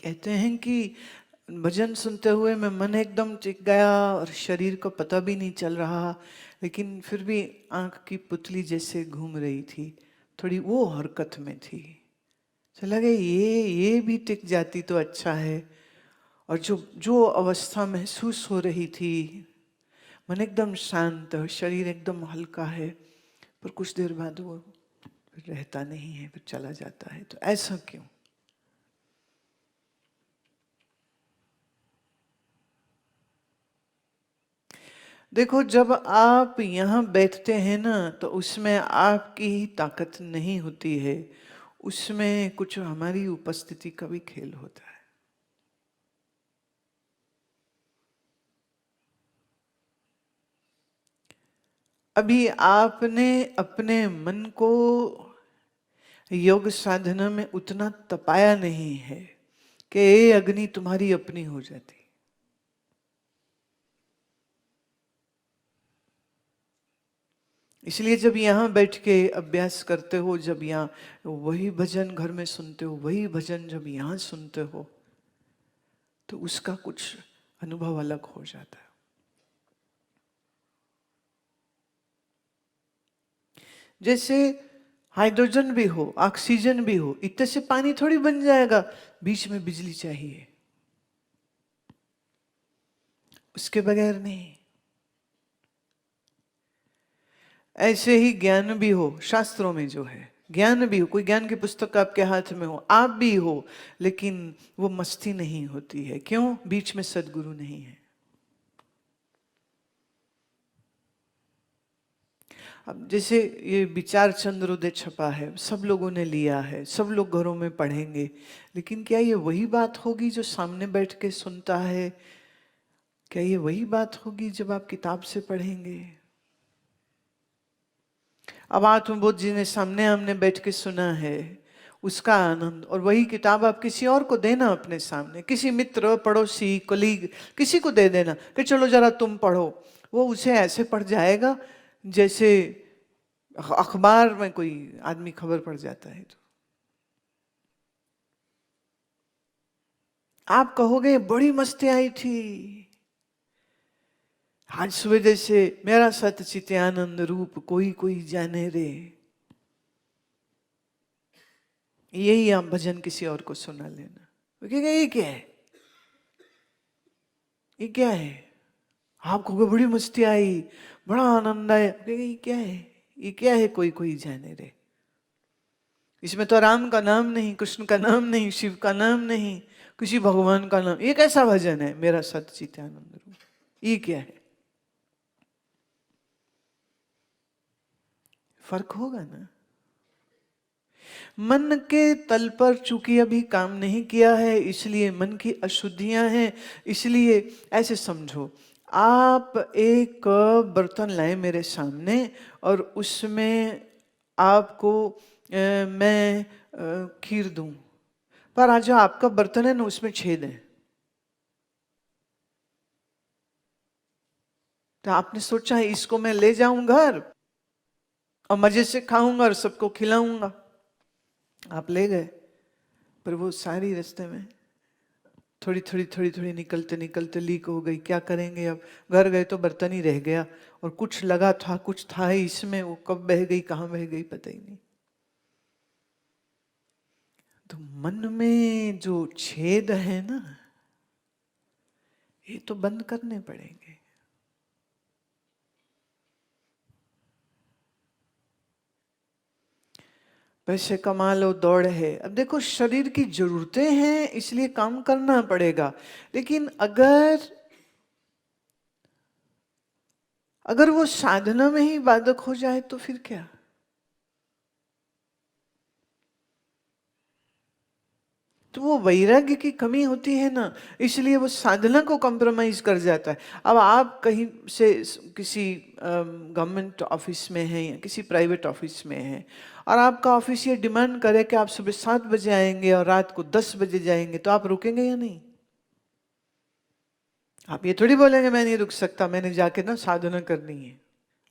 कहते हैं कि भजन सुनते हुए मैं मन एकदम टिक गया और शरीर को पता भी नहीं चल रहा, लेकिन फिर भी आंख की पुतली जैसे घूम रही थी, थोड़ी वो हरकत में थी। चला गया ये भी टिक जाती तो अच्छा है। और जो जो अवस्था महसूस हो रही थी, मन एकदम शांत और शरीर एकदम हल्का है, पर कुछ देर बाद वो फिर रहता नहीं है, फिर चला जाता है। तो ऐसा क्यों? देखो, जब आप यहाँ बैठते हैं ना, तो उसमें आपकी ही ताकत नहीं होती है, उसमें कुछ हमारी उपस्थिति का भी खेल होता है। अभी आपने अपने मन को योग साधना में उतना तपाया नहीं है कि ये अग्नि तुम्हारी अपनी हो जाती। इसलिए जब यहाँ बैठ के अभ्यास करते हो, जब यहाँ वही भजन घर में सुनते हो, वही भजन जब यहाँ सुनते हो, तो उसका कुछ अनुभव अलग हो जाता है। जैसे हाइड्रोजन भी हो, ऑक्सीजन भी हो, इतने से पानी थोड़ी बन जाएगा, बीच में बिजली चाहिए, उसके बगैर नहीं। ऐसे ही ज्ञान भी हो, शास्त्रों में जो है ज्ञान भी हो, कोई ज्ञान की पुस्तक आपके हाथ में हो, आप भी हो, लेकिन वो मस्ती नहीं होती है। क्यों? बीच में सदगुरु नहीं है। अब जैसे ये विचार चंद्रोदय छपा है, सब लोगों ने लिया है, सब लोग घरों में पढ़ेंगे, लेकिन क्या ये वही बात होगी जो सामने बैठ के सुनता है? क्या ये वही बात होगी जब आप किताब से पढ़ेंगे? अब आत्मबोध जी ने सामने हमने बैठ के सुना है, उसका आनंद, और वही किताब आप किसी और को देना, अपने सामने किसी मित्र, पड़ोसी, कोलीग, किसी को दे देना कि चलो जरा तुम पढ़ो। वो उसे ऐसे पढ़ जाएगा जैसे अखबार में कोई आदमी खबर पढ़ जाता है। तो आप कहोगे बड़ी मस्ती आई थी, आज सुबह जैसे मेरा सत चित आनंद रूप कोई कोई जाने रे। यही आप भजन किसी और को सुना लेना, वो कहेगा ये क्या है, ये क्या है। आपको कोई बड़ी मस्ती आई, बड़ा आनंद आया, कहेगा ये क्या है, ये क्या है, कोई कोई जाने रे। इसमें तो राम का नाम नहीं, कृष्ण का नाम नहीं, शिव का नाम नहीं, किसी भगवान का नाम। ये कैसा भजन है, मेरा सत आनंद रूप, ये क्या है? फर्क होगा ना। मन के तल पर चूंकि अभी काम नहीं किया है, इसलिए मन की अशुद्धियां हैं। इसलिए ऐसे समझो, आप एक बर्तन लाए मेरे सामने और उसमें आपको मैं खीर दूं, पर आज जो आपका बर्तन है ना, उसमें छेद है। तो आपने सोचा है इसको मैं ले जाऊं घर और मजे से खाऊंगा और सबको खिलाऊंगा। आप ले गए, पर वो सारी रास्ते में थोड़ी निकलते निकलते लीक हो गई। क्या करेंगे अब? घर गए तो बर्तन ही रह गया, और कुछ लगा था, कुछ था ही इसमें, वो कब बह गई, कहाँ बह गई, पता ही नहीं। तो मन में जो छेद है ना, ये तो बंद करने पड़ेंगे। पैसे कमा लो, दौड़ है। अब देखो, शरीर की जरूरतें हैं, इसलिए काम करना पड़ेगा, लेकिन अगर अगर वो साधना में ही बाधक हो जाए तो फिर क्या? तो वो वैराग्य की कमी होती है ना, इसलिए वो साधना को कॉम्प्रोमाइज कर जाता है। अब आप कहीं से किसी गवर्नमेंट ऑफिस में हैं या किसी प्राइवेट ऑफिस में हैं, और आपका ऑफिस ये डिमांड करे कि आप सुबह 7 बजे आएंगे और रात को 10 बजे जाएंगे, तो आप रुकेंगे या नहीं? आप ये थोड़ी बोलेंगे मैं नहीं रुक सकता, मैंने जाके ना साधना करनी है।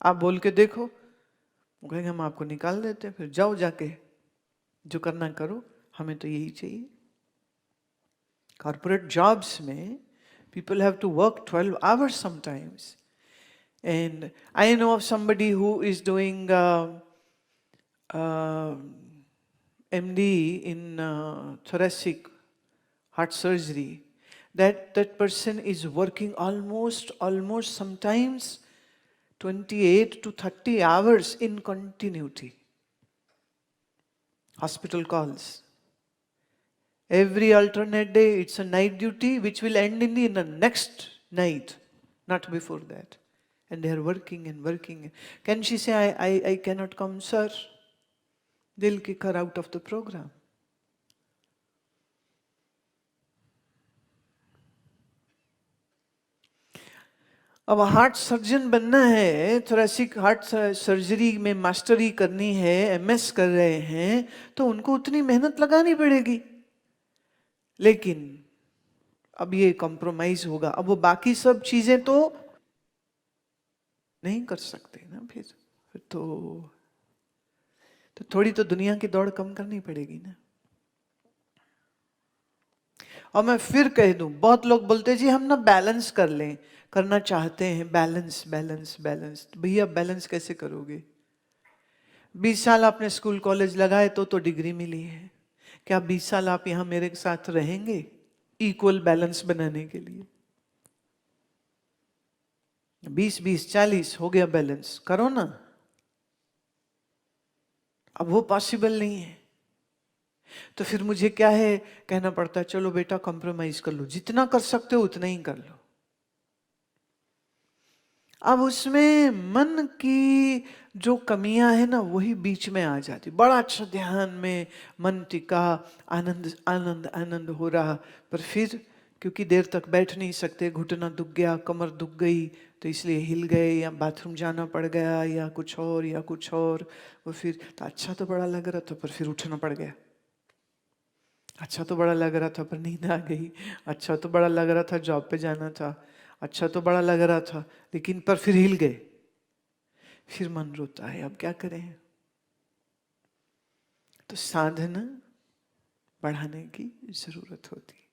आप बोल के देखो, वो कहेंगे हम आपको निकाल देते हैं, फिर जाओ जाके जो करना करो, हमें तो यही चाहिए। Corporate jobs में people have to work 12 hours sometimes. And I know of somebody who is doing MD in thoracic heart surgery. That person is working almost sometimes 28 to 30 hours in continuity. Hospital calls. Every alternate day, it's a night duty which will end in the next night, not before that. And they are working and working. Can she say, I cannot come, sir? They'll kick her out of the program. अब heart surgeon बनना है, thoracic heart surgery में mastery करनी है, MS कर रहे हैं, तो उनको उतनी मेहनत लगानी पड़ेगी. लेकिन अब ये कॉम्प्रोमाइज होगा. अब वो बाकी सब चीजें तो नहीं कर सकते ना. फिर तो थोड़ी तो दुनिया की दौड़ कम करनी पड़ेगी ना. और मैं फिर कह दूं, बहुत लोग बोलते जी हम ना बैलेंस कर लें, करना चाहते हैं बैलेंस बैलेंस बैलेंस. भैया बैलेंस कैसे करोगे? 20 साल आपने स्कूल कॉलेज लगाए तो डिग्री मिली है. क्या 20 साल आप यहां मेरे साथ रहेंगे इक्वल बैलेंस बनाने के लिए? 20-20 40 हो गया बैलेंस, करो ना. अब वो पॉसिबल नहीं है. तो फिर मुझे क्या है, कहना पड़ता है चलो बेटा कॉम्प्रोमाइज कर लो, जितना कर सकते हो उतना ही कर लो. अब उसमें मन की जो कमियां है ना वही बीच में आ जाती. बड़ा अच्छा ध्यान में मन टिका, आनंद आनंद आनंद हो रहा, पर फिर क्योंकि देर तक बैठ नहीं सकते, घुटना दुख गया, कमर दुख गई, तो इसलिए हिल गए या बाथरूम जाना पड़ गया या कुछ और. वो फिर तो अच्छा तो बड़ा लग रहा था, पर फिर उठना पड़ गया. अच्छा तो बड़ा लग रहा था पर नींद आ गई. अच्छा तो बड़ा लग रहा था, जॉब पे जाना था. अच्छा तो बड़ा लग रहा था, लेकिन पर फिर हिल गए. फिर मन रोता है, अब क्या करें? तो साधना बढ़ाने की जरूरत होती है.